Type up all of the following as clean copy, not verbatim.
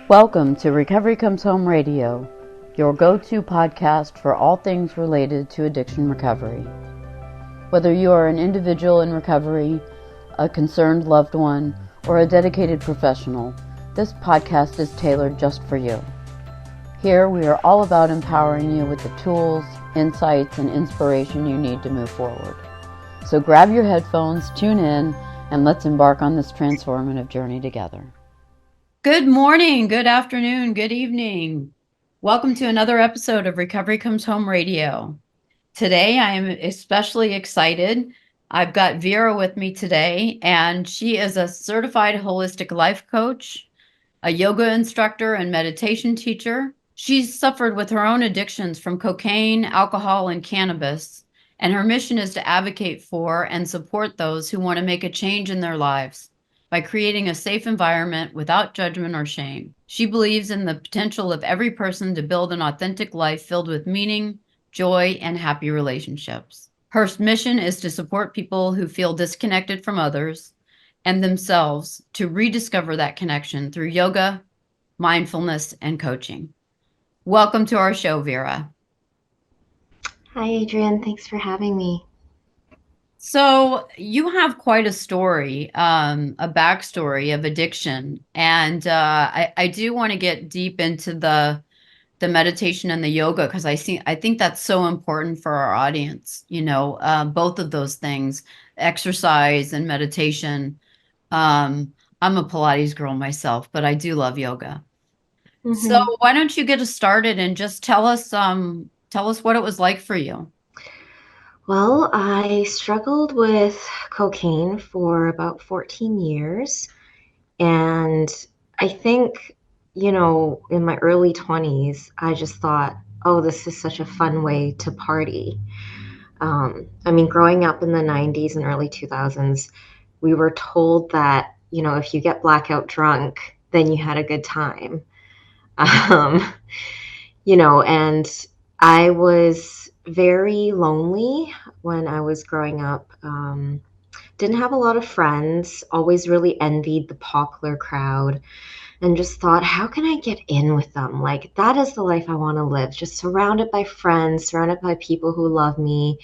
Welcome to Recovery Comes Home Radio, your go-to podcast for all things related to addiction recovery. Whether you are an individual in recovery, a concerned loved one, or a dedicated professional, this podcast is tailored just for you. Here we are all about empowering you with the tools, insights, and inspiration you need to move forward. So grab your headphones, tune in, and let's embark on this transformative journey together. Good morning, good afternoon, good evening. Welcome to another episode of Recovery Comes Home Radio. Today I am especially excited. I've got Vera with me today, and she is a certified holistic life coach, a yoga instructor, and meditation teacher. She's suffered with her own addictions from cocaine, alcohol, and cannabis, and her mission is to advocate for and support those who want to make a change in their lives by creating a safe environment without judgment or shame. She believes in the potential of every person to build an authentic life filled with meaning, joy, and happy relationships. Her mission is to support people who feel disconnected from others and themselves to rediscover that connection through yoga, mindfulness, and coaching. Welcome to our show, Vera. Hi, Adrienne. Thanks for having me. So you have quite a story, a backstory of addiction, and I do want to get deep into the meditation and the yoga because I think that's so important for our audience. Both of those things, exercise and meditation. I'm a Pilates girl myself, but I do love yoga. Mm-hmm. So why don't you get us started and just tell us what it was like for you? Well, I struggled with cocaine for about 14 years. And I think, in my early 20s, I just thought, oh, this is such a fun way to party. Growing up in the 90s and early 2000s, we were told that, if you get blackout drunk, then you had a good time. And I was very lonely when I was growing up. Didn't have a lot of friends, always really envied the popular crowd, and just thought, how can I get in with them? Like, that is the life I want to live, just surrounded by friends, surrounded by people who love me,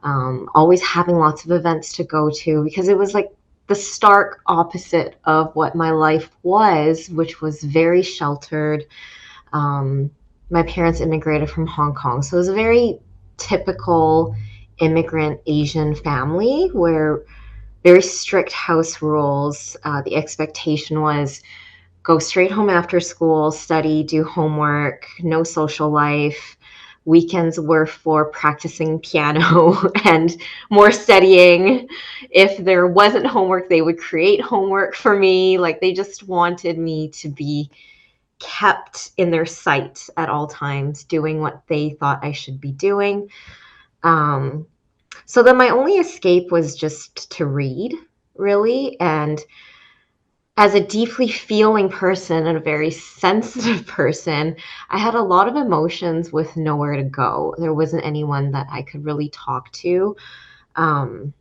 always having lots of events to go to, because it was like the stark opposite of what my life was, which was very sheltered. My parents immigrated from Hong Kong, so it was a very typical immigrant Asian family where very strict house rules. The expectation was go straight home after school, study, do homework, no social life. Weekends were for practicing piano and more studying. If there wasn't homework, they would create homework for me. Like, they just wanted me to be kept in their sight at all times, doing what they thought I should be doing. So then my only escape was just to read, really. And as a deeply feeling person and a very sensitive person, I had a lot of emotions with nowhere to go. There wasn't anyone that I could really talk to. And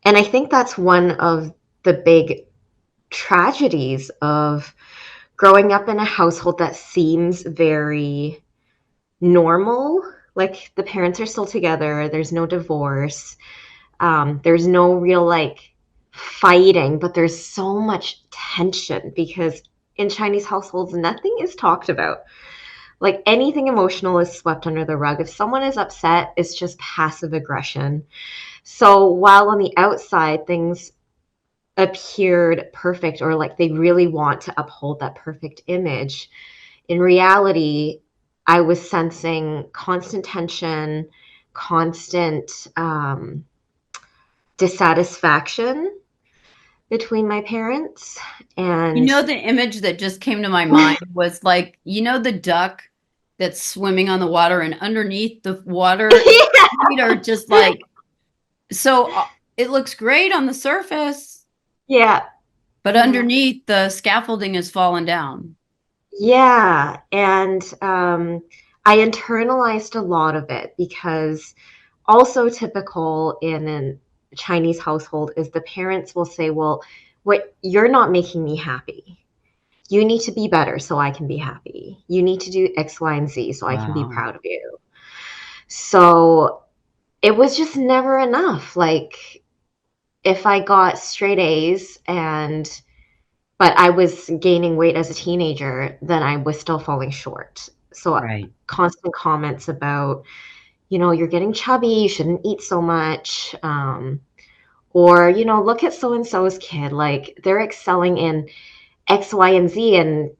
I think that's one of the big tragedies of growing up in a household that seems very normal. Like, the parents are still together, there's no divorce, there's no real fighting, but there's so much tension because in Chinese households, nothing is talked about. Like, anything emotional is swept under the rug. If someone is upset, it's just passive aggression. So while on the outside, things appeared perfect, or like they really want to uphold that perfect image, in reality, I was sensing constant tension, constant dissatisfaction between my parents. And the image that just came to my mind was like, the duck that's swimming on the water, and underneath the water feet are just like, so it looks great on the surface. Yeah. But underneath, the scaffolding has fallen down. Yeah. And I internalized a lot of it because also typical in a Chinese household is the parents will say, well, what, you're not making me happy. You need to be better so I can be happy. You need to do X, Y, and Z so I can be Wow. proud of you. So it was just never enough. Like, if I got straight A's but I was gaining weight as a teenager, then I was still falling short. So Right. constant comments about, you're getting chubby, you shouldn't eat so much. Or, look at so-and-so's kid, like they're excelling in X, Y, and Z, and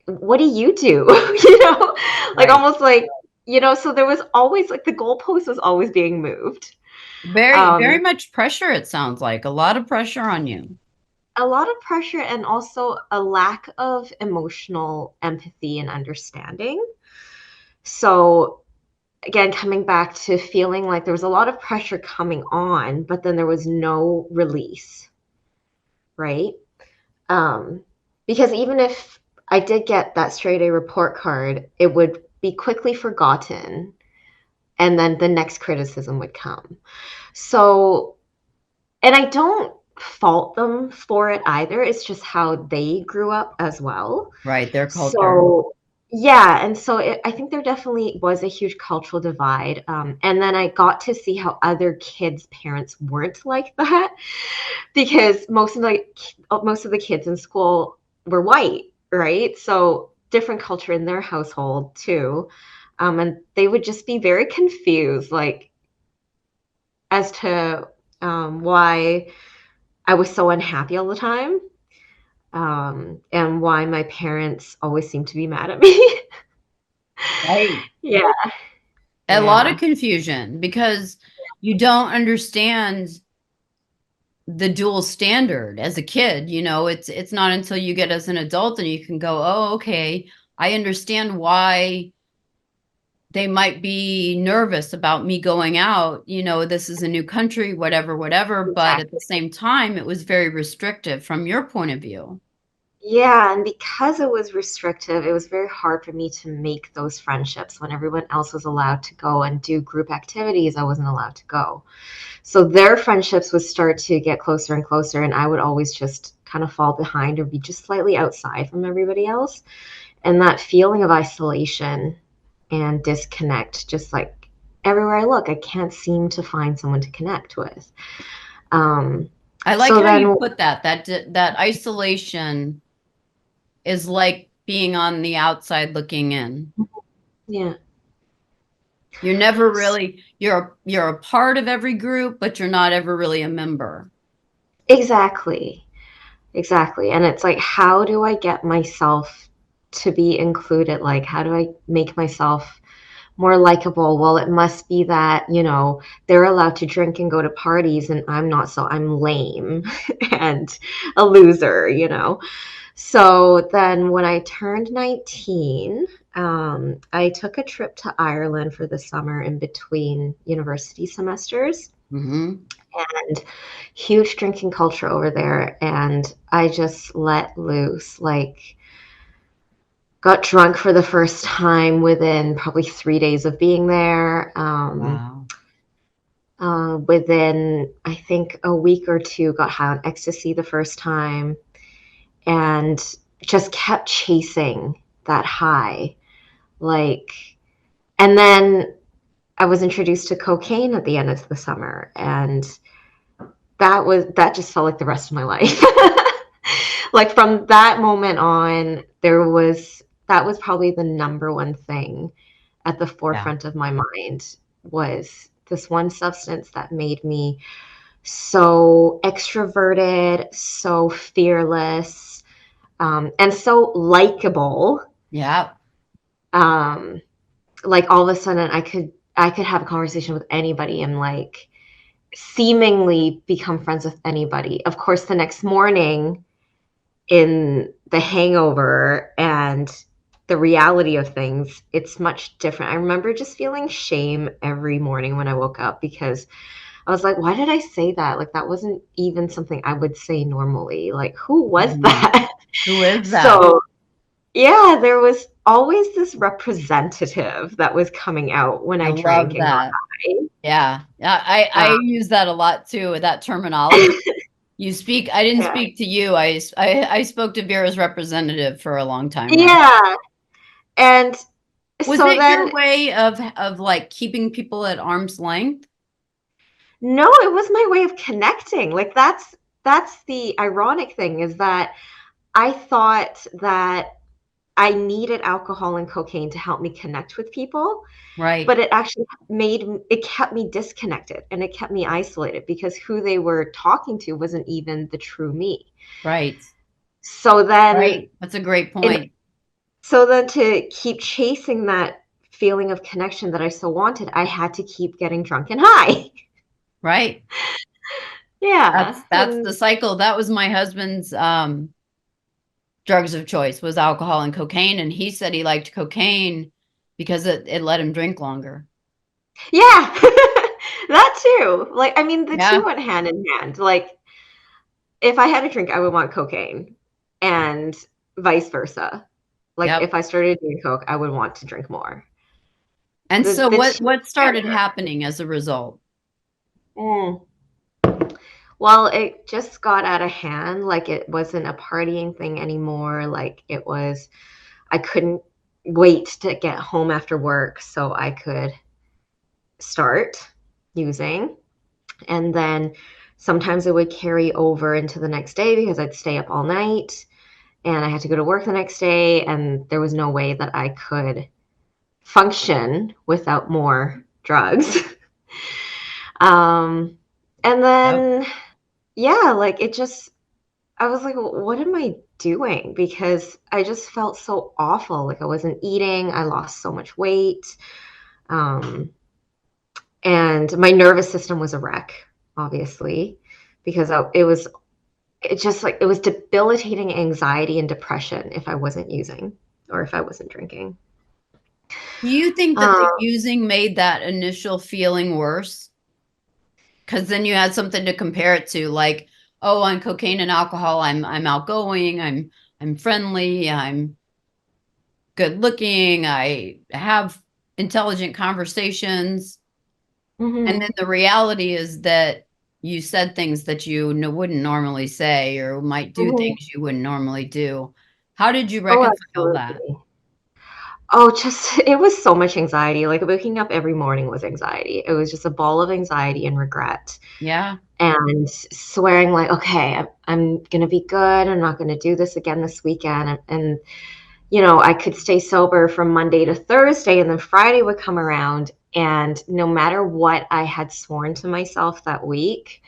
what do you do? Like Right. almost like, so there was always like the goalpost was always being moved. Very, very Um, much pressure, it sounds like. A lot of pressure on you. a lot of pressure and also a lack of emotional empathy and understanding. So again, coming back to feeling like there was a lot of pressure coming on, but then there was no release, right? Um, because even if I did get that straight A report card, it would be quickly forgotten, and then the next criticism would come. So, and I don't fault them for it either. It's just how they grew up as well. Right. Their culture. So, yeah. And so I think there definitely was a huge cultural divide. And then I got to see how other kids' parents weren't like that because most of the kids in school were white, right? So different culture in their household too. And they would just be very confused, like as to why I was so unhappy all the time, and why my parents always seemed to be mad at me. Right. Yeah, A lot of yeah, confusion because you don't understand the dual standard as a kid. It's not until you get as an adult and you can go, oh, okay, I understand why they might be nervous about me going out. This is a new country, whatever, but at the exactly. same time it was very restrictive from your point of view. Yeah, and because it was restrictive, it was very hard for me to make those friendships when everyone else was allowed to go and do group activities. I wasn't allowed to go. So their friendships would start to get closer and closer, and I would always just kind of fall behind or be just slightly outside from everybody else. And that feeling of isolation and disconnect, just like everywhere I look, I can't seem to find someone to connect with. Um, I like so how you then, put that isolation is like being on the outside looking in. yeah, You're never really you're a part of every group, but you're not ever really a member. exactly. Exactly. And it's like, how do I get myself to be included? Like, how do I make myself more likable? Well, it must be that, they're allowed to drink and go to parties and I'm not, so I'm lame and a loser. So then when I turned 19, I took a trip to Ireland for the summer in between university semesters. Mm-hmm. And huge drinking culture over there. And I just let loose, like, got drunk for the first time within probably 3 days of being there. Wow. Within, I think, a week or two, got high on ecstasy the first time and just kept chasing that high. Like, and then I was introduced to cocaine at the end of the summer. And that just felt like the rest of my life. Like from that moment on, that was probably the number one thing at the Yeah. forefront of my mind was this one substance that made me so extroverted, so fearless, and so likable. Yeah. Um, like all of a sudden I could have a conversation with anybody and like seemingly become friends with anybody. Of course, the next morning in the hangover and the reality of things, it's much different. I remember just feeling shame every morning when I woke up because I was like, why did I say that? Like, that wasn't even something I would say normally. Like, who was Mm-hmm. that? Who is that? So, yeah, there was always this representative that was coming out when I I drank love and got that. high. Yeah. I Um, use that a lot too, with that terminology. I didn't Yeah. speak to you. I spoke to Vera's representative for a long time, right? Yeah. And Was so it your then, way of like keeping people at arm's length? no, it was my way of connecting. Like that's the ironic thing, is that I thought that I needed alcohol and cocaine to help me connect with people, Right. but it kept me disconnected, and it kept me isolated because who they were talking to wasn't even the true me. Right. So then Right. That's a great in point. so then to keep chasing that feeling of connection that I so wanted, I had to keep getting drunk and high. Right. Yeah. That's the cycle. That was my husband's drugs of choice, was alcohol and cocaine. And he said he liked cocaine because it let him drink longer. Yeah. That too. Like, I mean, the two Yeah. went hand in hand. Like, if I had a drink, I would want cocaine, and vice versa. Like, Yep. if I started doing coke, I would want to drink more. And so The two what started together. happening as a result? Mm. Well, it just got out of hand. Like, it wasn't a partying thing anymore. Like, I couldn't wait to get home after work so I could start using. And then sometimes it would carry over into the next day because I'd stay up all night and I had to go to work the next day. And there was no way that I could function without more drugs. um, and Yep. then, yeah, like I was like, what am I doing? Because I just felt so awful. Like I wasn't eating, I lost so much weight. Um, and my nervous system was a wreck, obviously, because it was debilitating anxiety and depression if I wasn't using or if I wasn't drinking. Do you think that the Um, using made that initial feeling worse? Because then you had something to compare it to, like, oh, on cocaine and alcohol, I'm outgoing, I'm friendly, I'm good looking, I have intelligent conversations. And then mhm. the reality is that you said things that you wouldn't normally say, or might do Mhm. things you wouldn't normally do. How did you Oh, reconcile that? absolutely. Oh, just it was so much anxiety. Like waking up every morning was anxiety. It was just a ball of anxiety and regret. Yeah. And swearing like, okay, I'm gonna be good. I'm not gonna do this again this weekend. And I could stay sober from Monday to Thursday, and then Friday would come around, and no matter what I had sworn to myself that week,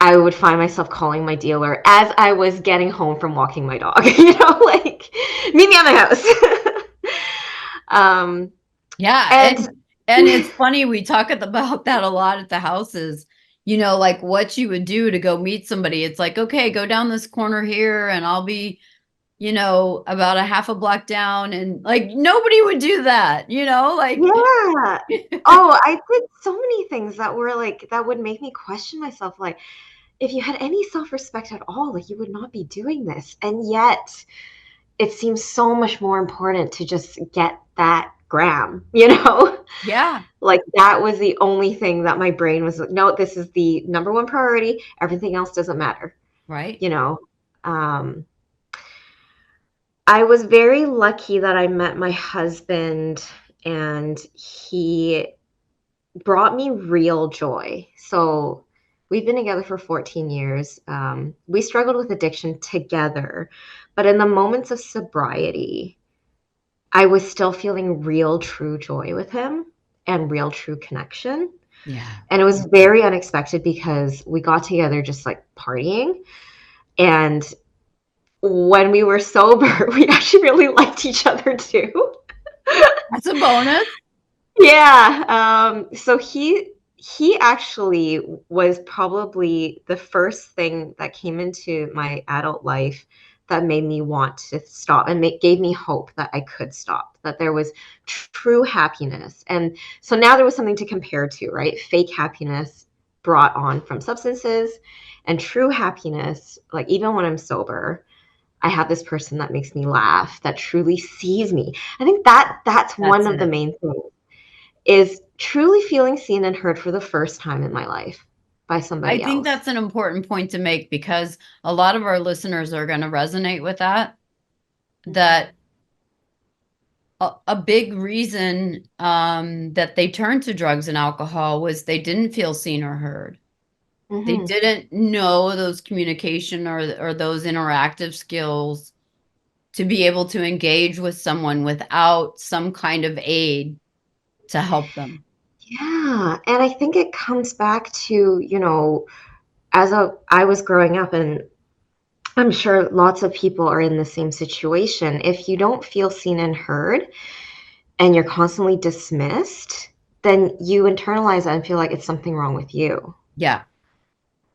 I would find myself calling my dealer as I was getting home from walking my dog, like meet me at my house. um, Yeah, and and it's funny, we talk about that a lot at the houses. Like what you would do to go meet somebody. It's like, okay, go down this corner here and I'll be, about a half a block down, and like nobody would do that, like yeah, oh, I did so many things that were like that would make me question myself. Like, if you had any self-respect at all, like you would not be doing this. And yet it seems so much more important to just get that gram, yeah, Like that was the only thing that my brain was like, no, this is the number one priority. Everything else doesn't matter, right. you know. Um, I was very lucky that I met my husband, and he brought me real joy. So we've been together for 14 years. We struggled with addiction together, but in the moments of sobriety, I was still feeling real, true joy with him and real, true connection. Yeah. And it was very unexpected because we got together just like partying. And when we were sober, we actually really liked each other too. That's a bonus. Yeah. So he actually was probably the first thing that came into my adult life that made me want to stop and gave me hope that I could stop, that there was true happiness. And so now there was something to compare to, right? Fake happiness brought on from substances, and true happiness, like even when I'm sober, I have this person that makes me laugh, that truly sees me. I think that's one That's of the it. main things, is truly feeling seen and heard for the first time in my life. by I somebody think else. that's an important point to make, because a lot of our listeners are going to resonate with that. That a big reason that they turned to drugs and alcohol was they didn't feel seen or heard. They Mm-hmm. didn't know those communication or those interactive skills to be able to engage with someone without some kind of aid to help them. Yeah, and I think it comes back to, I was growing up, and I'm sure lots of people are in the same situation. If you don't feel seen and heard and you're constantly dismissed, then you internalize that and feel like it's something wrong with you. Yeah.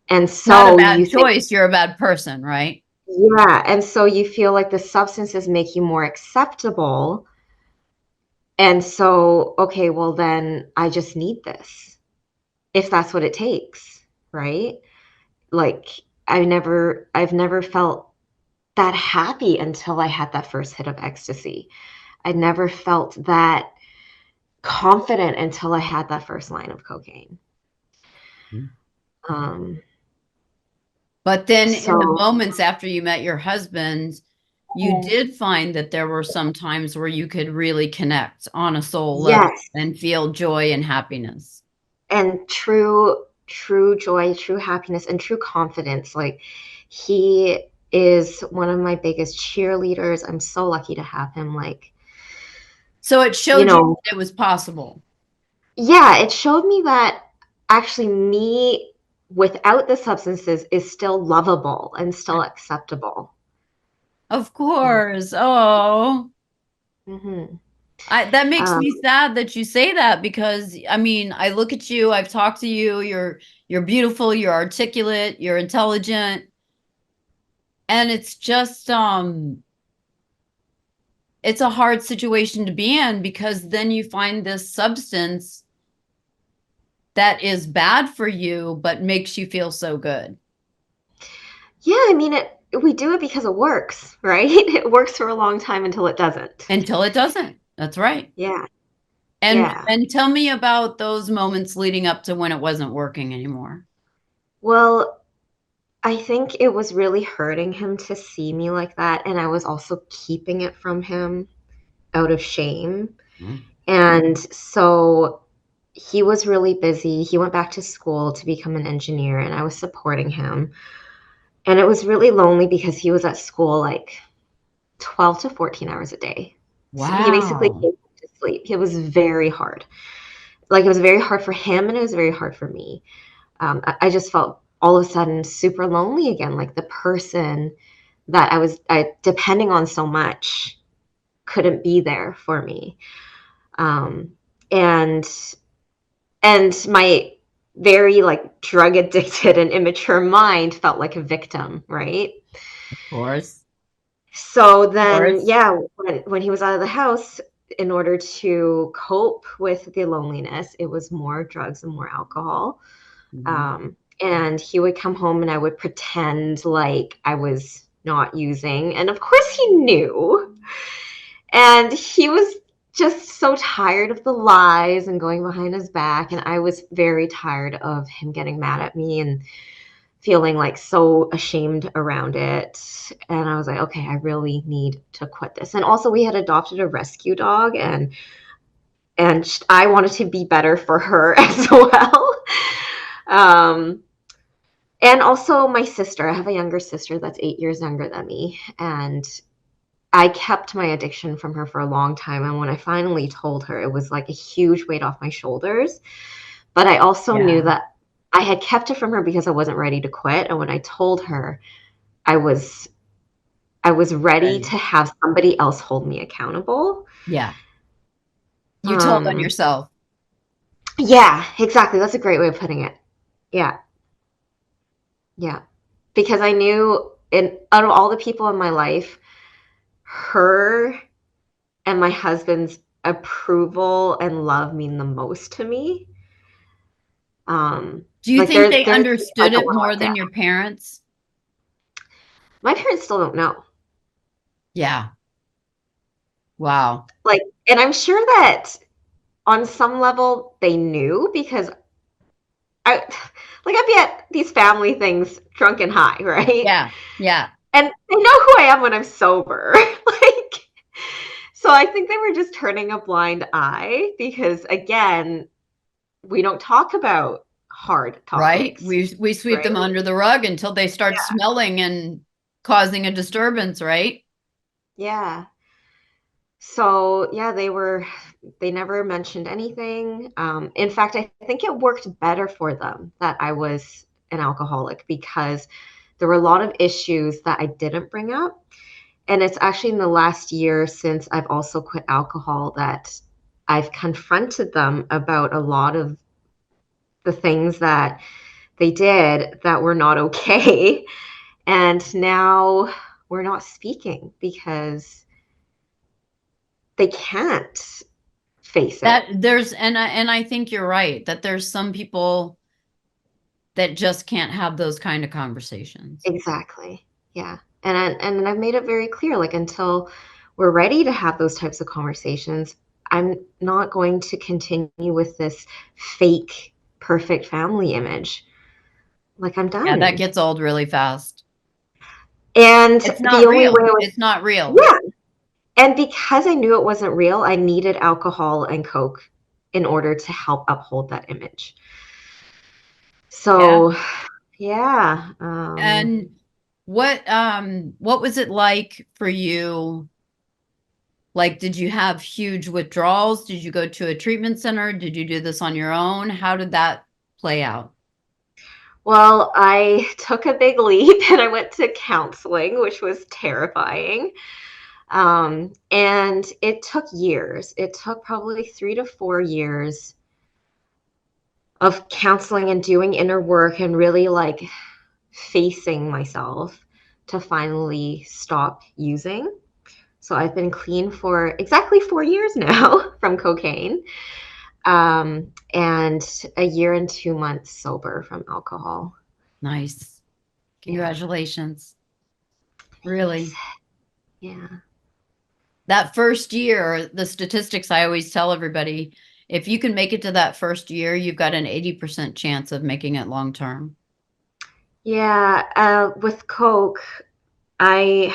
And Not a so you bad think, choice. You're a bad person, right? yeah, and so you feel like the substances make you more acceptable. And so, okay, well, then I just need this if that's what it takes, right? Like I've never felt that happy until I had that first hit of ecstasy. I never felt that confident until I had that first line of cocaine. Um, But then in the so moments after you met your husband, you did find that there were some times where you could really connect on a soul level yes, and feel joy and happiness. and true joy, true happiness, and true confidence. Like he is one of my biggest cheerleaders. I'm so lucky to have him. Like, So it you showed you know, that it was possible. yeah, it showed me that actually me without the substances is still lovable and still acceptable. Of course. Oh, Mm-hmm. that makes Um, me sad that you say that, because I mean, I look at you, I've talked to you, you're beautiful, you're articulate, you're intelligent, and it's just it's a hard situation to be in, because then you find this substance that is bad for you but makes you feel so good yeah, I mean we do it because it works, right? It works for a long time until it doesn't. until it doesn't. That's right. Yeah. And Yeah. and tell me about those moments leading up to when it wasn't working anymore. Well, I think it was really hurting him to see me like that, and I was also keeping it from him out of shame. Mm. And so he was really busy. He went back to school to become an engineer, and I was supporting him. And it was really lonely because he was at school like 12 to 14 hours a day. So he basically Wow. came to sleep. It was very hard. Like it was very hard for him and it was very hard for me. I just felt all of a sudden super lonely again. Like the person that I depending on so much couldn't be there for me. Um, and and my very like drug addicted and immature mind felt like a victim, right? Of course. So Of then, course. yeah, when he was out of the house, in order to cope with the loneliness, it was more drugs and more alcohol. Mhm. And he would come home and I would pretend like I was not using. And of course, he knew. And he was just so tired of the lies and going behind his back. And I was very tired of him getting mad at me and feeling like so ashamed around it. And I was like, okay, I really need to quit this. And also we had adopted a rescue dog and I wanted to be better for her as well. Um, and also my sister, I have a younger sister that's 8 years younger than me. And I kept my addiction from her for a long time. And when I finally told her, it was like a huge weight off my shoulders. But I also knew Yeah. that I had kept it from her because I wasn't ready to quit. And when I told her, I was I was ready Ready. to have somebody else hold me accountable. Yeah. You told on Um, yourself. yeah, exactly. That's a great way of putting it. Yeah, yeah. Because I knew in out of all the people in my life, her and my husband's approval and love mean the most to me. Do you Like think they they're the people I understood don't it want to more let than down. your parents? My parents still don't know. Yeah. Wow. Like, and I'm sure that on some level they knew because I'd be at these family things drunk and high, right? Yeah. Yeah. And they know who I am when I'm sober. Like, so I think they were just turning a blind eye because, again, we don't talk about hard Right. topics, We sweep right? them under the rug until they start Yeah. smelling and causing a disturbance, right? Yeah. So yeah, they never mentioned anything. In fact, I think it worked better for them that I was an alcoholic because there were a lot of issues that I didn't bring up. And it's actually in the last year since I've also quit alcohol that I've confronted them about a lot of the things that they did that were not okay. And now we're not speaking because they can't face it. That there's and I think you're right that there's some people that just can't have those kind of conversations. Exactly. Yeah. And I've made it very clear, like, until we're ready to have those types of conversations, I'm not going to continue with this fake perfect family image. Like, I'm Yeah, that done. gets old really fast. And It's the not only way real. I was, It's not real. yeah. And because I knew it wasn't real, I needed alcohol and Coke in order to help uphold that image. Yeah. So, yeah. And what was it like for you? Like, did you have huge withdrawals? Did you go to a treatment center? Did you do this on your own? How did that play out? Well, I took a big leap and I went to counseling, which was terrifying. And it took years. It took probably 3 to 4 years of counseling and doing inner work and really like facing myself to finally stop using. So I've been clean for exactly 4 years now from cocaine, and a year and 2 months sober from alcohol. Nice. Yeah. Congratulations. Thanks. Really. Yeah. That first year, the statistics I always tell everybody, if you can make it to that first year, you've got an 80% chance of making it long term. Yeah. With Coke, I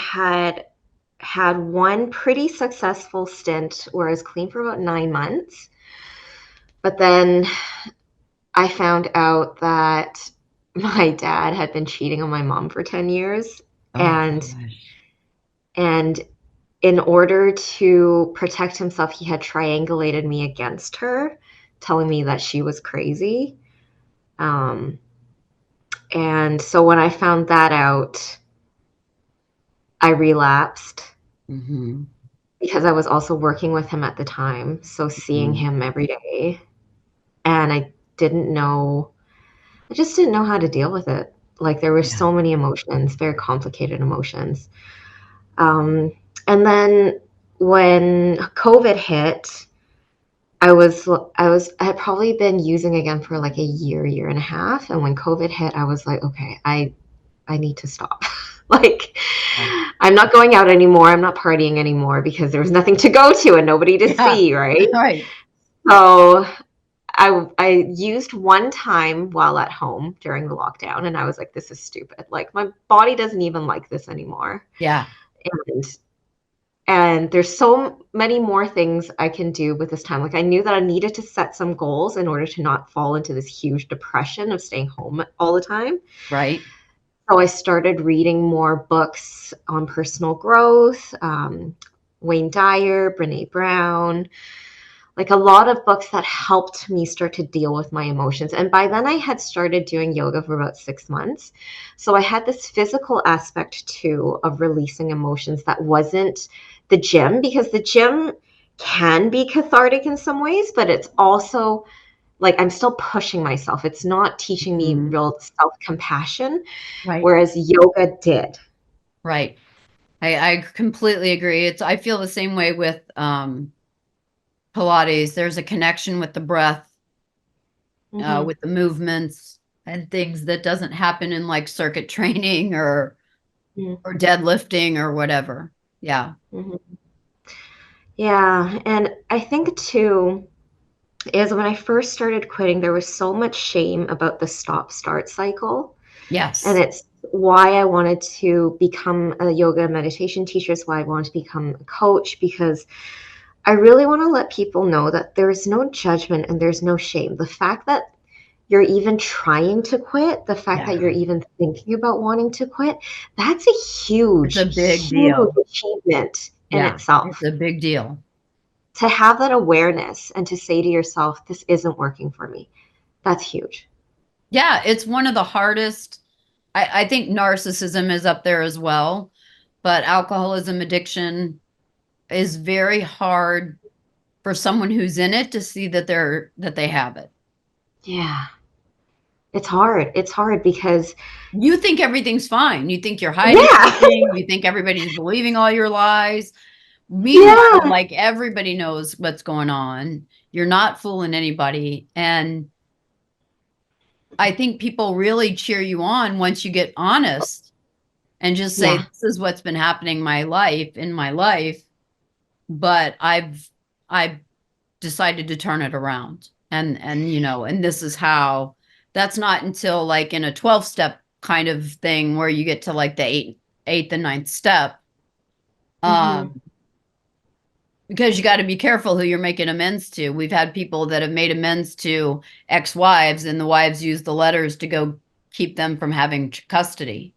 had one pretty successful stint where I was clean for about 9 months. But then I found out that my dad had been cheating on my mom for 10 years. Oh And gosh. and in order to protect himself, he had triangulated me against her, telling me that she was crazy. Um, and so when I found that out, I relapsed Mm-hmm. because I was also working with him at the time. So seeing Mm-hmm. him every day, and I just didn't know how to deal with it. Like, there were Yeah. so many emotions, very complicated emotions. Um, and then when COVID hit, I had probably been using again for like a year and a half. And when COVID hit, I was like, okay, I need to stop. Like, Yeah. I'm not going out anymore. I'm not partying anymore because there was nothing to go to and nobody to Yeah. see, right? Right. So I used one time while at home during the lockdown, and I was like, this is stupid. Like, my body doesn't even like this anymore. Yeah. And and there's so many more things I can do with this time. Like, I knew that I needed to set some goals in order to not fall into this huge depression of staying home all the time. Right. So I started reading more books on personal growth, Wayne Dyer, Brene Brown, like a lot of books that helped me start to deal with my emotions. And by then I had started doing yoga for about 6 months. So I had this physical aspect too of releasing emotions that wasn't the gym, because the gym can be cathartic in some ways, but it's also like I'm still pushing myself. It's not teaching me Mm-hmm. real self compassion, Right. whereas yoga did. Right. I completely agree. I feel the same way with Pilates. There's a connection with the breath, Hmm. with the movements and things that doesn't happen in like circuit training or deadlifting or whatever. Yeah. Hmm. Yeah. And I think too, is when I first started quitting, there was so much shame about the stop-start cycle. And Yes. it's why I wanted to become a yoga meditation teacher. It's why I wanted to become a coach, because I really want to let people know that there's no judgment and there's no shame. The fact that you're even trying to quit, the fact Yeah. that you're even thinking about wanting to quit, that's a It's a huge, big huge deal. achievement in Yeah. It's itself. a big deal. To have that awareness and to say to yourself, this isn't working for me, that's huge. Yeah. It's one of the hardest. I think narcissism is up there as well, but alcoholism addiction is very hard for someone who's in it to see that they have it. Yeah. It's hard. It's hard because, You think everything's fine. You think you're hiding yeah, everything. You think everybody's believing all your lies. Meanwhile, yeah, like everybody knows what's going on. You're not fooling anybody. And I think people really cheer you on once you get honest and just say, yeah, this is what's been happening in my life, but I've decided to turn it around. And and this is how. That's not until like in a 12-step kind of thing where you get to like the eighth and ninth step. hmm, Um, because you got to be careful who you're making amends to. We've had people that have made amends to ex-wives, and the wives use the letters to go keep them from having custody.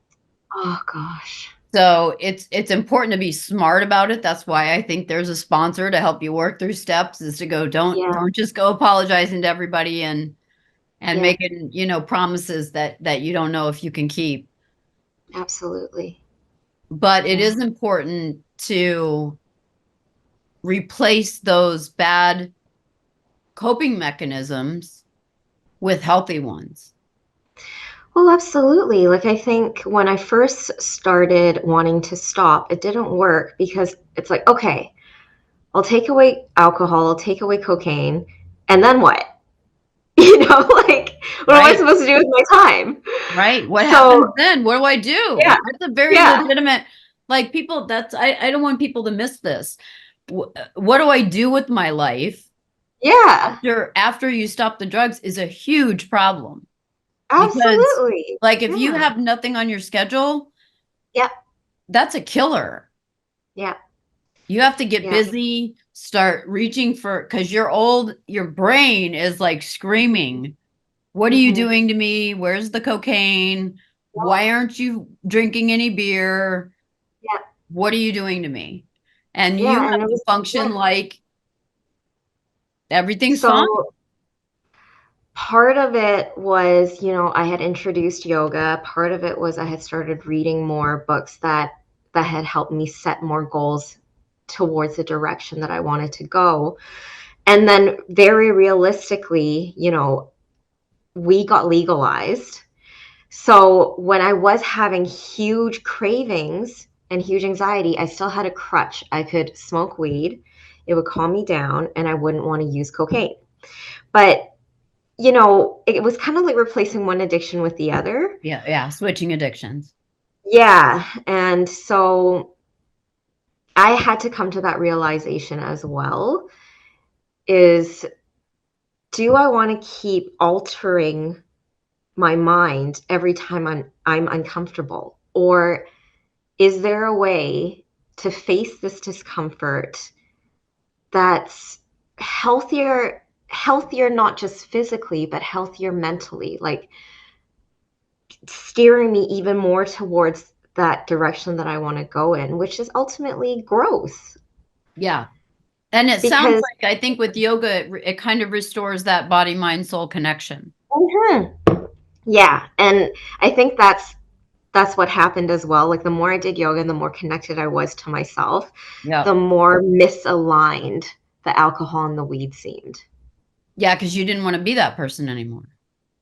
oh gosh, So it's important to be smart about it. That's why I think there's a sponsor to help you work through steps, is to go, don't yeah, don't just go apologizing to everybody and yeah, making, promises that you don't know if you can keep. absolutely, But it yeah. is important to replace those bad coping mechanisms with healthy ones. Well, absolutely. Like, I think when I first started wanting to stop, it didn't work because it's like, okay, I'll take away alcohol, I'll take away cocaine, and then what? Like, what am I Right? supposed to do with my time? Right. What So, happens then? What do I do? yeah, That's a very yeah, legitimate, like people, I don't want people to miss this. What do I do with my life yeah, after you stop the drugs is a huge problem, because absolutely. like if you Yeah, have nothing on your schedule, yeah, that's a killer. yeah, You have to get yeah. busy, start reaching for, because your brain is like screaming, what are you Hmm. doing to me? Where's the cocaine? Why aren't you drinking any beer? Yeah, What are you doing to me? And you yeah, and have it to was, yeah. function like everything's fine. So part of it was, I had introduced yoga. Part of it was I had started reading more books that had helped me set more goals towards the direction that I wanted to go. And then very realistically, we got legalized. So when I was having huge cravings and huge anxiety, I still had a crutch. I could smoke weed. It would calm me down and I wouldn't want to use cocaine. But it was kind of like replacing one addiction with the other. Yeah, yeah, switching addictions. Yeah. And so I had to come to that realization as well, is do I want to keep altering my mind every time I'm uncomfortable? Or is there a way to face this discomfort that's healthier not just physically, but healthier mentally? Like steering me even more towards that direction that I want to go in, which is ultimately growth. Yeah. And it sounds Because like, I think with yoga, it kind of restores that body, mind, soul connection. mhm, yeah, and I think that's what happened as well. Like the more I did yoga, the more connected I was to myself, Yeah. the more misaligned the alcohol and the weed seemed. Yeah, because you didn't want to be that person anymore.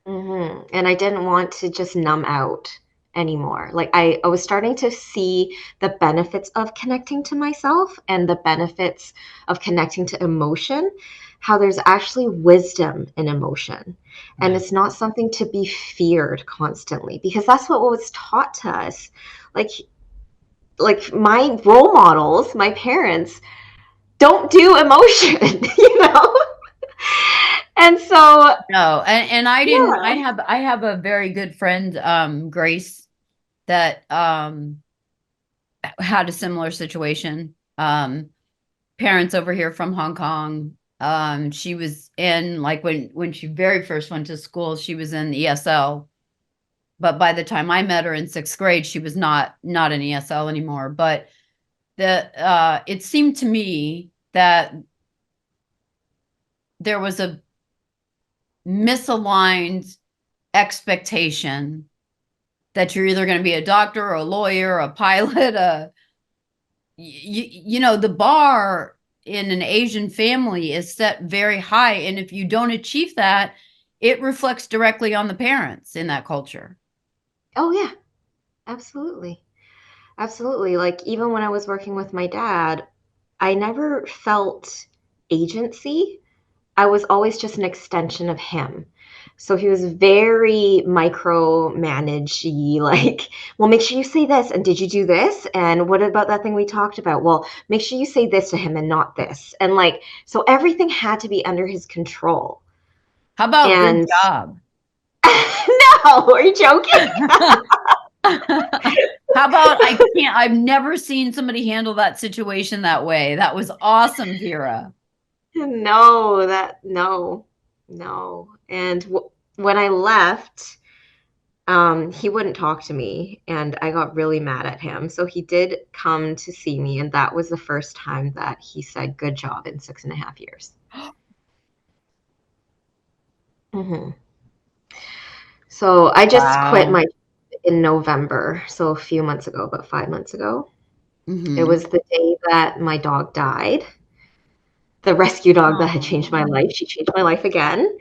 And I didn't want to just numb out anymore. Like I was starting to see the benefits of connecting to myself and the benefits of connecting to emotion, how there's actually wisdom in emotion. And Yeah. it's not something to be feared constantly, because that's what was taught to us. Like like my role models, my parents, don't do emotion, you know? And so, No, and I didn't. yeah. I have a very good friend, Grace, that had a similar situation. Parents over here from Hong Kong. She was in, like, when she very first went to school, she was in ESL. But by the time I met her in 6th grade, she was not in ESL anymore. But it seemed to me that there was a misaligned expectation that you're either going to be a doctor or a lawyer, a pilot, the bar in an Asian family is set very high. And if you don't achieve that, it reflects directly on the parents in that culture. Oh, yeah, absolutely. Absolutely. Like, even when I was working with my dad, I never felt agency. I was always just an extension of him. So he was very micromanagey, like, well, make sure you say this. And did you do this? And what about that thing we talked about? Well, make sure you say this to him and not this. And like, so everything had to be under his control. How about good And job? no, are you joking? How about I've never seen somebody handle that situation that way. That was awesome, Vera. No. And when I left, he wouldn't talk to me, and I got really mad at him. So he did come to see me, and that was the first time that he said good job in 6.5 years. hmm So I just quit Wow. in November, so a few months ago, about 5 months ago. It Mm-hmm. was the day that my dog died. The rescue dog that had changed my Oh. life. She changed my life again.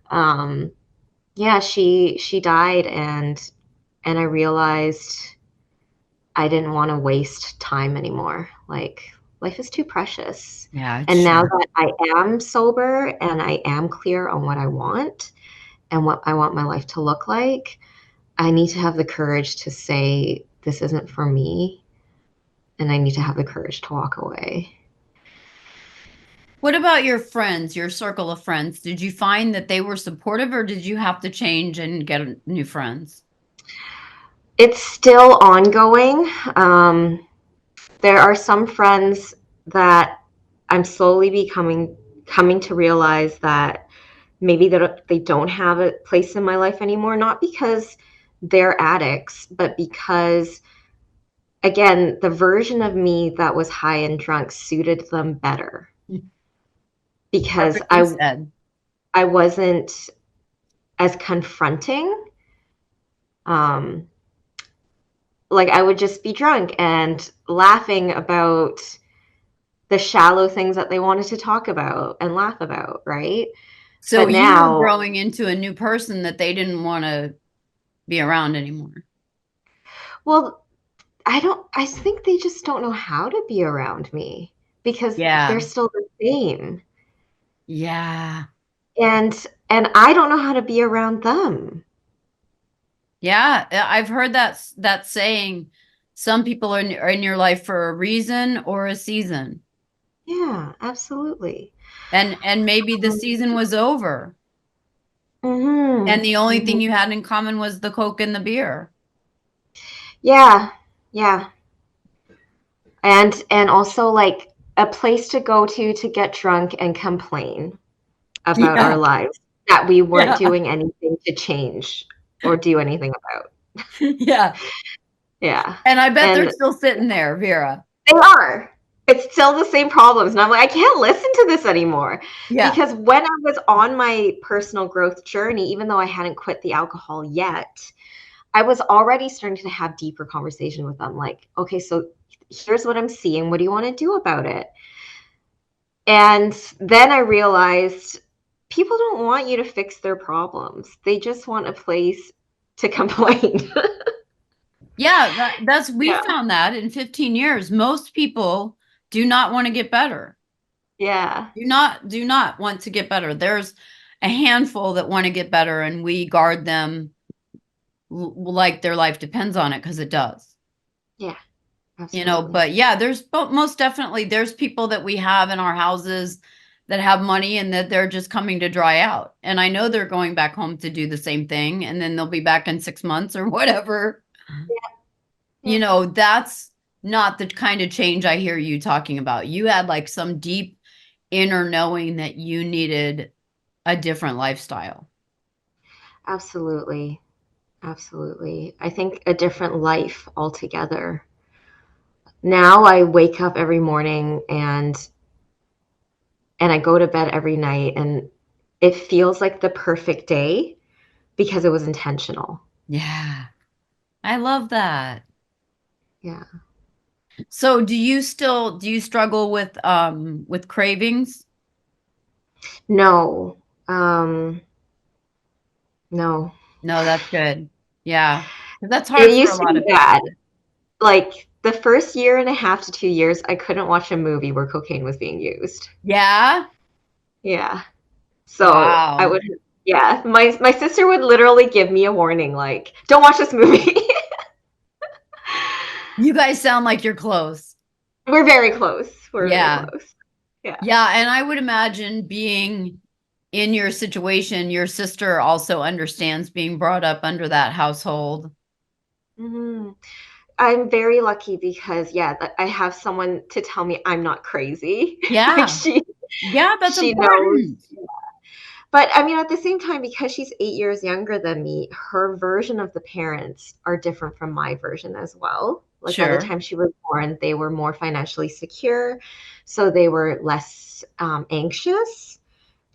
Um, yeah, she died, and I realized I didn't want to waste time anymore. Like, life is too precious. Yeah, And now sure. that I am sober and I am clear on what I want and what I want my life to look like, I need to have the courage to say this isn't for me, and I need to have the courage to walk away. What about your friends, your circle of friends? Did you find that they were supportive, or did you have to change and get new friends? It's still ongoing. There are some friends that I'm slowly coming to realize that maybe they don't have a place in my life anymore, not because they're addicts, but because, again, the version of me that was high and drunk suited them better because Perfectly said. I wasn't as confronting. Um, like, I would just be drunk and laughing about the shallow things that they wanted to talk about and laugh about, right? So But you were now, growing into a new person that they didn't want to be around anymore. well, I think they just don't know how to be around me because they're Yeah. still the same. Yeah. And I don't know how to be around them. Yeah. I've heard that saying, some people are in your life for a reason or a season. Yeah, absolutely. And maybe the season was over. And Mhm. the only thing Mhm. you had in common was the Coke and the beer. Yeah. Yeah. And also, like, a place to go to get drunk and complain about our Yeah. lives that we weren't Yeah. doing anything to change or do anything about. Yeah. Yeah. And I bet they're And still sitting there, Vera. they are. It's still the same problems. And I'm like, I can't listen to this anymore. Yeah. Because when I was on my personal growth journey, even though I hadn't quit the alcohol yet, I was already starting to have deeper conversation with them. Like, okay, so here's what I'm seeing. What do you want to do about it? And then I realized people don't want you to fix their problems. They just want a place to complain. Yeah, we Yeah. found that in 15 years. Most people do not want to get better. Yeah. Do not want to get better. There's a handful that want to get better, and we guard them like their life depends on it, because it does. Yeah. Absolutely. But yeah, there's, but most definitely there's people that we have in our houses that have money and that they're just coming to dry out. And I know they're going back home to do the same thing, and then they'll be back in 6 months or whatever. Yeah. That's not the kind of change I hear you talking about. You had like some deep inner knowing that you needed a different lifestyle. Absolutely. Absolutely. I think a different life altogether. Now I wake up every morning and I go to bed every night and it feels like the perfect day because it was intentional. Yeah. I love that. Yeah. So do you struggle with cravings? No. Um no. No, that's good. Yeah. 'Cause that's It hard for a used to lot be of bad. people. Like the first year and a half to 2 years, I couldn't watch a movie where cocaine was being used. Yeah. Yeah. So I Wow. would, yeah, my sister would literally give me a warning, like, "Don't watch this movie." You guys sound like you're close. We're very close. We're very Yeah. close. Yeah. Yeah, and I would imagine being in your situation, your sister also understands being brought up under that household. Mhm. I'm very lucky because, yeah, I have someone to tell me I'm not crazy. Like Yeah. Yeah, that's she knows. important. But I mean, at the same time, because she's 8 years younger than me, her version of the parents are different from my version as well. Like by the Sure. time she was born, they were more financially secure, so they were less anxious,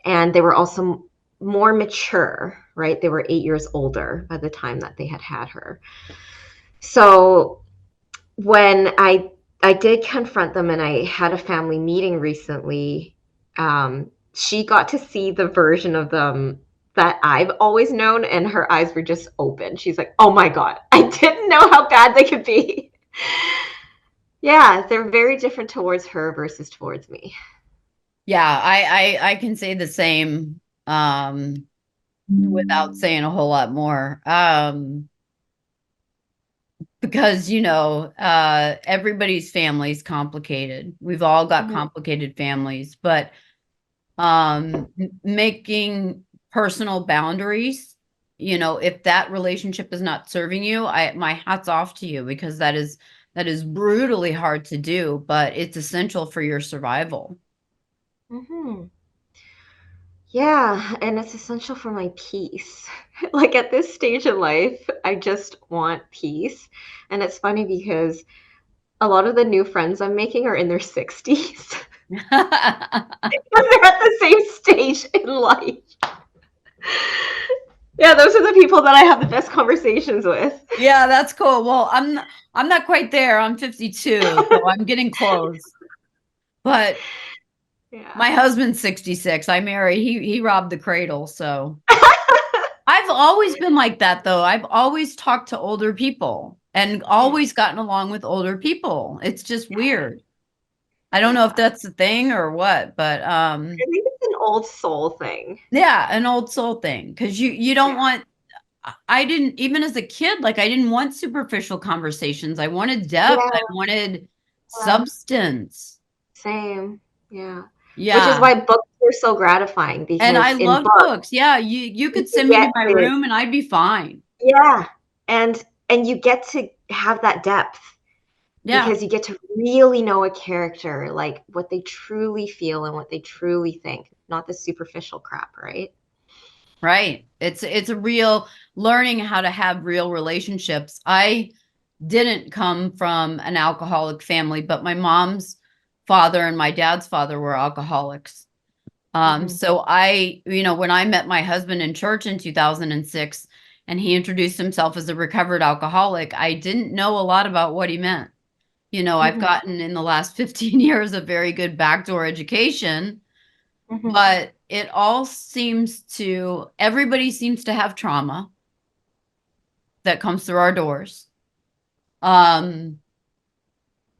and they were also more mature, right? They were 8 years older by the time that they had had her. So when I did confront them and I had a family meeting recently, she got to see the version of them that I've always known, and her eyes were just open. She's like, "Oh my God, I didn't know how bad they could be." Yeah, they're very different towards her versus towards me. Yeah, I can say the same without saying a whole lot more. Because everybody's family is complicated. We've all got Mhm, complicated families, but making personal boundaries, if that relationship is not serving you, my hat's off to you, because that is brutally hard to do, but it's essential for your survival. mhm. Yeah, and it's essential for my peace. Like at this stage in life, I just want peace. And it's funny because a lot of the new friends I'm making are in their 60s. They're at the same stage in life. Yeah, those are the people that I have the best conversations with. Yeah, that's cool. Well, I'm not quite there. I'm 52, so I'm getting close. But Yeah. my husband's 66. I married, he robbed the cradle, so I've always been like that though. I've always talked to older people and Yeah. always gotten along with older people. It's just weird. I don't know if Yeah. that's the thing or what, but I think it's an old soul thing. yeah, an old soul thing, cuz you don't Yeah. want. I didn't, even as a kid, like I didn't want superficial conversations. I wanted depth. I Yeah. wanted Yeah. substance. Same. Yeah. Which is Yeah. why books are so gratifying And I because in loved books books. Yeah, you you could can send me to get my to, room and I'd be fine. yeah. And you get to have that depth Yeah. because you get to really know a character, like what they truly feel and what they truly think, not the superficial crap, right? Right. It's a real learning how to have real relationships. I didn't come from an alcoholic family, but my mom's father and my dad's father were alcoholics. Mhm. So when I met my husband in church in 2006 and he introduced himself as a recovered alcoholic, I didn't know a lot about what he meant. I've Mhm. gotten in the last 15 years a very good backdoor education. Mhm. But everybody seems to have trauma that comes through our doors. Um,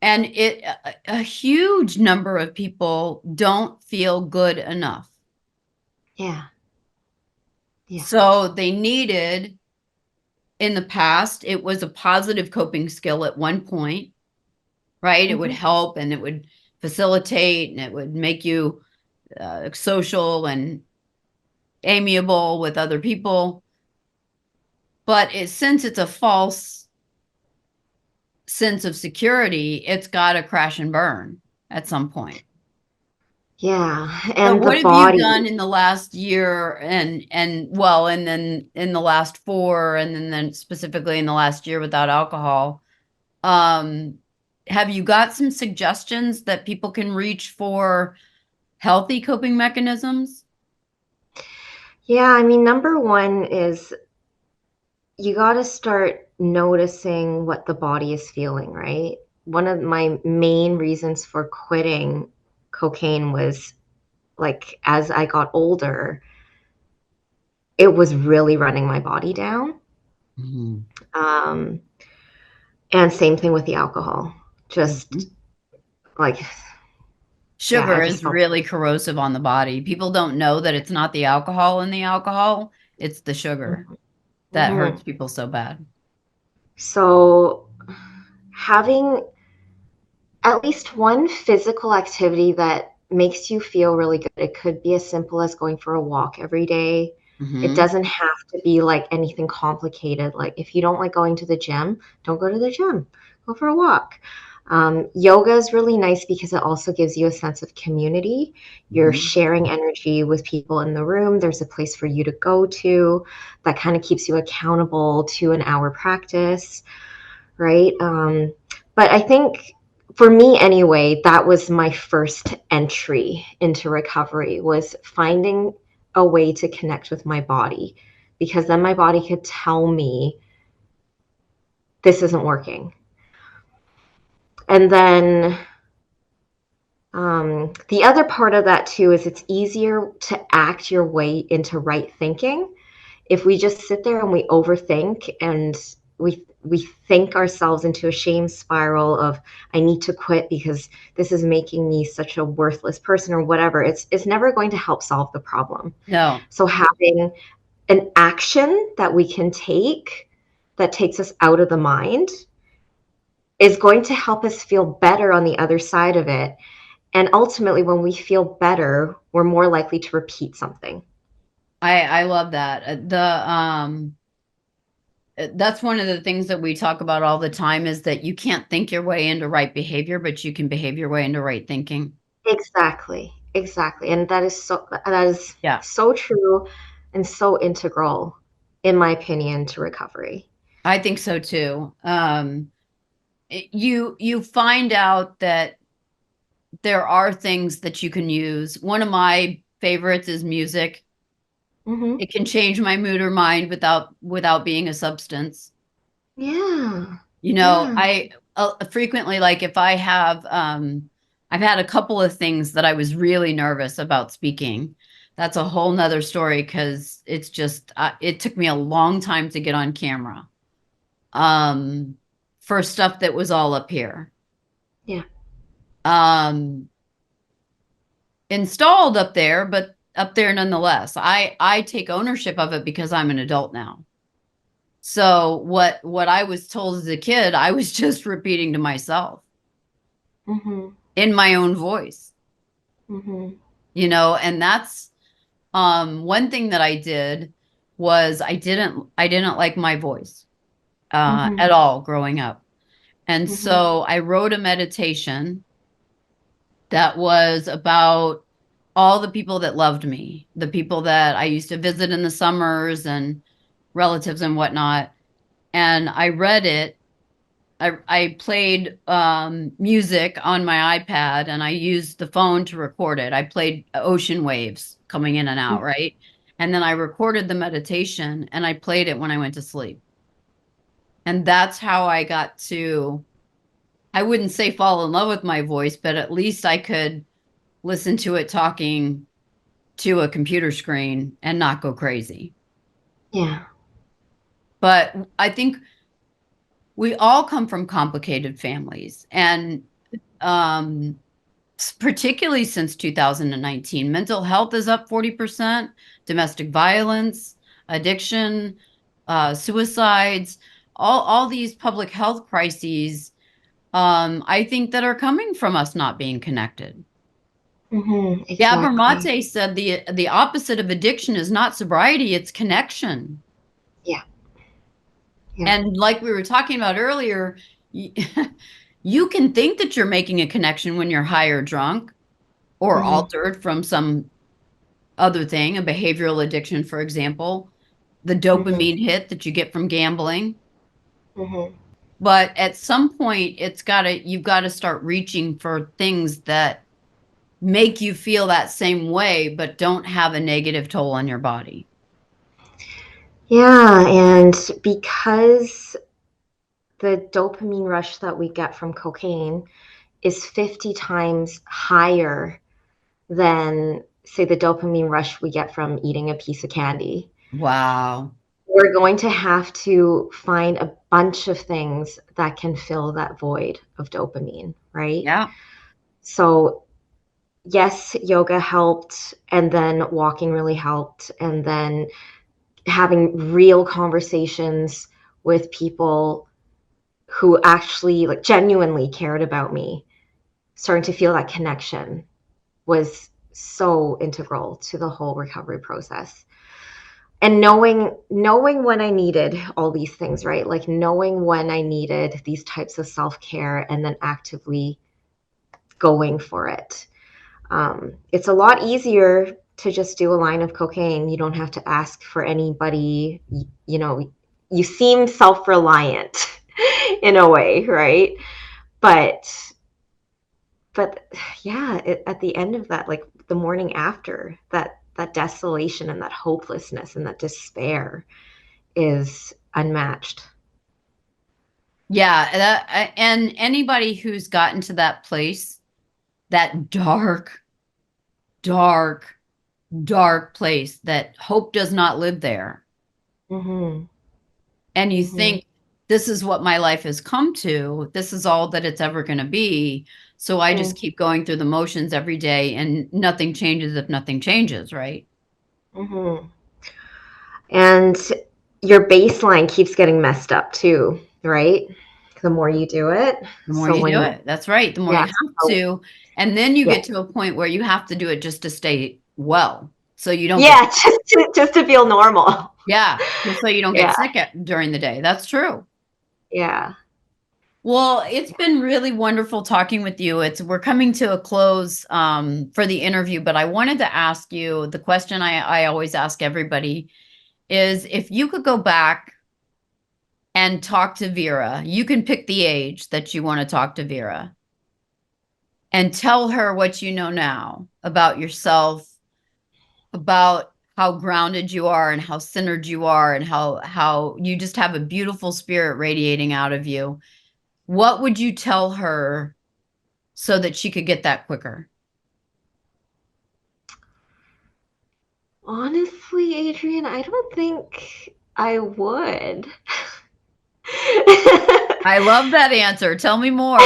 and a huge number of people don't feel good enough. Yeah. Yeah. So they needed, in the past, it was a positive coping skill at one point, right? It would Mhm. help and it would facilitate and it would make you social and amiable with other people. But since it's a false sense of security, it's got to crash and burn at some point. Yeah, So and the what have you body. done in the last year and then in the last 4 and then specifically in the last year without alcohol? Have you got some suggestions that people can reach for healthy coping mechanisms? Yeah, I mean, number one is you got to start noticing what the body is feeling, right? One of my main reasons for quitting cocaine was like as I got older, it was really running my body down. Mm-hmm. Um, and same thing with the alcohol. Mm-hmm. Just like, yeah, I Sugar just is felt really corrosive on the body. People don't know that it's not the alcohol in the alcohol, it's the sugar that hurts mhm. people so bad. So having at least one physical activity that makes you feel really good. It could be as simple as going for a walk every day. It Mm-hmm. doesn't have to be like anything complicated. Like if you don't like going to the gym, don't go to the gym. Go for a walk. Yoga is really nice because it also gives you a sense of community. You're Mm-hmm. sharing energy with people in the room. There's a place for you to go to that kind of keeps you accountable to an hour practice, right? But I think for me anyway, that was my first entry into recovery was finding a way to connect with my body because then my body could tell me this isn't working. And then the other part of that too is it's easier to act your way into right thinking if we just sit there and we overthink and we think ourselves into a shame spiral of I need to quit because this is making me such a worthless person or whatever, it's never going to help solve the problem. No, So having an action that we can take that takes us out of the mind is going to help us feel better on the other side of it, and ultimately when we feel better we're more likely to repeat something. I love that. That's one of the things that we talk about all the time is that you can't think your way into right behavior, but you can behave your way into right thinking. Exactly, and that is Yeah, so true and so integral, in my opinion, to recovery. I think so too. You find out that there are things that you can use. One of my favorites is music. Hmm. It can change my mood or mind without being a substance. Yeah, You know, yeah. I frequently, like if I've had a couple of things that I was really nervous about speaking. That's a whole nother story because it's just, it took me a long time to get on camera um, for stuff that was all up here. Yeah. Um, Installed up there, but up there nonetheless. I take ownership of it because I'm an adult now. So what I was told as a kid, I was just repeating to myself Hmm. in my own voice, Hmm. and that's one thing that I did was I didn't like my voice Hmm. at all growing up. And Hmm. so I wrote a meditation that was about all the people that loved me, the people that I used to visit in the summers and relatives and whatnot. And I read it. I played music on my iPad and I used the phone to record it. I played ocean waves coming in and out, right? And then I recorded the meditation and I played it when I went to sleep. And that's how I got to, I wouldn't say fall in love with my voice, but at least I could listen to it talking to a computer screen and not go crazy. Yeah. But I think we all come from complicated families. And um, particularly since 2019, mental health is up 40%, domestic violence, addiction, suicides, all these public health crises, I think that are coming from us not being connected. Gabor Exactly. Mate said the opposite of addiction is not sobriety, it's connection. Yeah. Yeah. And like we were talking about earlier, you can think that you're making a connection when you're high or drunk or altered from some other thing, a behavioral addiction, for example, the dopamine hit that you get from gambling. But at some point, you've got to start reaching for things that make you feel that same way, but don't have a negative toll on your body. Yeah. And because the dopamine rush that we get from cocaine is 50 times higher than, say, the dopamine rush we get from eating a piece of candy. Wow. We're going to have to find a bunch of things that can fill that void of dopamine, right? Yeah. So, yes, yoga helped, and then walking really helped, and then having real conversations with people who actually like genuinely cared about me, starting to feel that connection was so integral to the whole recovery process. And knowing when I needed all these things, right? Like knowing when I needed these types of self-care and then actively going for it. It's a lot easier to just do a line of cocaine. You don't have to ask for anybody. You know, you seem self-reliant in a way, right? But yeah, at the end of that, like the morning after, that desolation and that hopelessness and that despair is unmatched. Yeah. And anybody who's gotten to that place, that dark, dark, dark place that hope does not live there. And you think, this is what my life has come to. This is all that it's ever going to be. So I just keep going through the motions every day and nothing changes if nothing changes, right? And your baseline keeps getting messed up too, right? The more you do it. The more So you do when, it. That's right. The more yeah, you have to. And then you yeah, get to a point where you have to do it just to stay well. So you don't get, yeah, just to feel normal. yeah, just so you don't get Yeah, sick during the day. That's true. yeah. Well, it's been really wonderful talking with you. We're coming to a close for the interview, but I wanted to ask you the question I always ask everybody is if you could go back and talk to Vera, you can pick the age that you want to talk to Vera and tell her what you know now about yourself, about how grounded you are and how centered you are and how you just have a beautiful spirit radiating out of you. What would you tell her so that she could get that quicker? Honestly, Adrian, I don't think I would. I love that answer. Tell me more.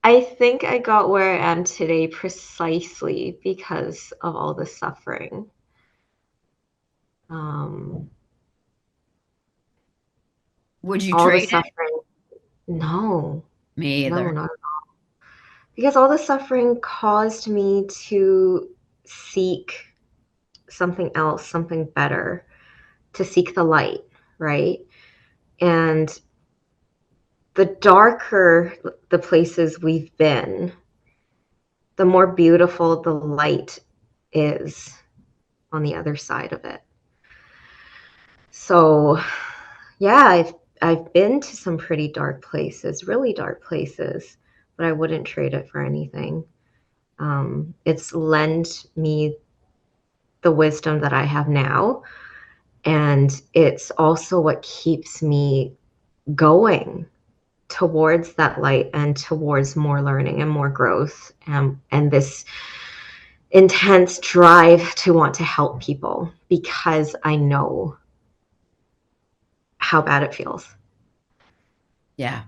I think I got where I am today precisely because of all the suffering. Um, Would you all the trade it? suffering. No, Me no, either. not at all. Because all the suffering caused me to seek something else, something better, to seek the light, right? And the darker the places we've been, the more beautiful the light is on the other side of it. So, yeah, I've been to some pretty dark places, really dark places, but I wouldn't trade it for anything. It's lent me the wisdom that I have now, and it's also what keeps me going towards that light and towards more learning and more growth, and this intense drive to want to help people because I know how bad it feels. Yeah.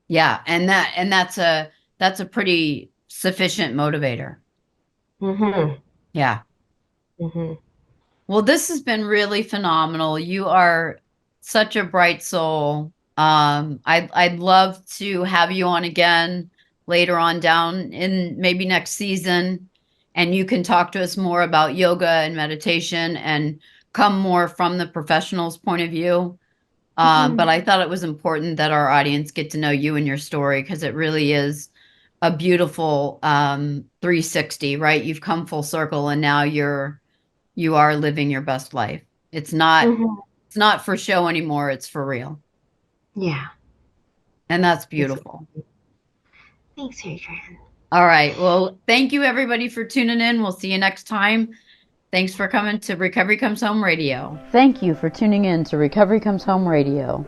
Yeah. And that's a pretty sufficient motivator. Mm-hmm. Yeah. Mm-hmm. Well, this has been really phenomenal. You are such a bright soul. I'd love to have you on again. later on down in maybe next season, and you can talk to us more about yoga and meditation and come more from the professional's point of view. But I thought it was important that our audience get to know you and your story, because it really is a beautiful 360, right? You've come full circle, and now you are living your best life. It's not for show anymore. It's for real. Yeah. And that's beautiful. Thanks, Adrienne. All right. Well, thank you everybody for tuning in. We'll see you next time. Thanks for coming to Recovery Comes Home Radio. Thank you for tuning in to Recovery Comes Home Radio.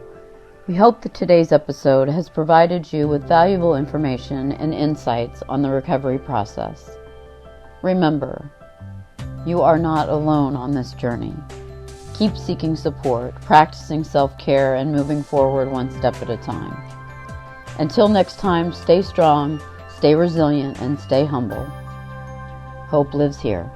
We hope that today's episode has provided you with valuable information and insights on the recovery process. Remember, you are not alone on this journey. Keep seeking support, practicing self-care, and moving forward one step at a time. Until next time, stay strong, stay resilient, and stay humble. Hope lives here.